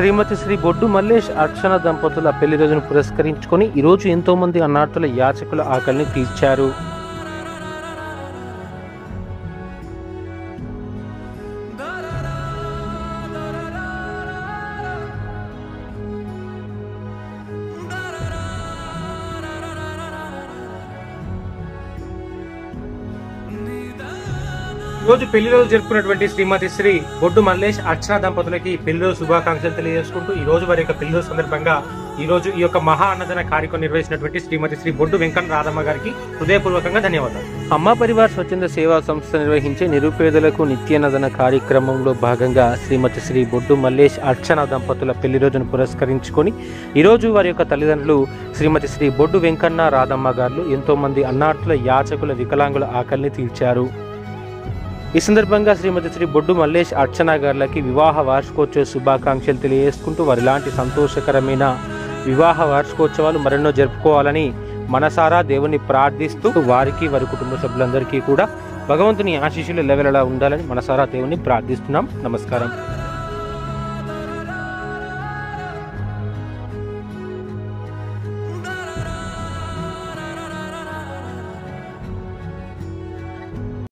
శ్రీమతి శ్రీ బొడ్డు మల్లేష్ అర్చన దంపతుల పెళ్లి రోజును పురస్కరించుకొని ఈరోజు ఎంతో మంది అన్నార్థుల యాచకుల ఆకలిని తీర్చారు. రోజు పెళ్లి రోజు జరుపుకున్నటువంటి శ్రీమతి శ్రీ బొడ్డు మల్లేష్ అర్చన దంపతులకి పెళ్లి రోజు శుభాకాంక్షలు తెలియజేసుకుంటూ ఈ రోజు వారి యొక్క పెళ్లి రోజు సందర్భంగా ఈ రోజు ఈ యొక్క మహా అన్నదాన కార్యక్రమం నిర్వహించినటువంటి శ్రీమతి శ్రీ బొడ్డు వెంకన్న రాధమ్మ గారికి హృదయపూర్వకంగా ధన్యవాదాలు. అమ్మ పరివార్ స్వచ్ఛంద సేవా సంస్థ నిర్వహించే నిరుపేదలకు నిత్యాన్నదాన కార్యక్రమంలో భాగంగా శ్రీమతి శ్రీ బొడ్డు మల్లేష్ అర్చన దంపతుల పెళ్లి రోజును పురస్కరించుకొని ఈరోజు వారి యొక్క తల్లిదండ్రులు శ్రీమతి శ్రీ బొడ్డు వెంకన్న రాధమ్మ గారు ఎంతో మంది అన్నార్థుల యాచకుల వికలాంగుల ఆకలిని తీర్చారు. ఈ సందర్భంగా శ్రీమతి శ్రీ బొడ్డు మల్లేష్ అర్చన గారులకి వివాహ వార్షికోత్సవ శుభాకాంక్షలు తెలియజేసుకుంటూ వారిలాంటి సంతోషకరమైన వివాహ వార్షికోత్సవాలు మరెన్నో జరుపుకోవాలని మనసారా దేవుని ప్రార్థిస్తూ వారికి వారి కుటుంబ సభ్యులందరికీ కూడా భగవంతుని ఆశీస్సులు ఎల్లవెల్లలా ఉండాలని మనసారా దేవుని ప్రార్థిస్తున్నాం. నమస్కారం.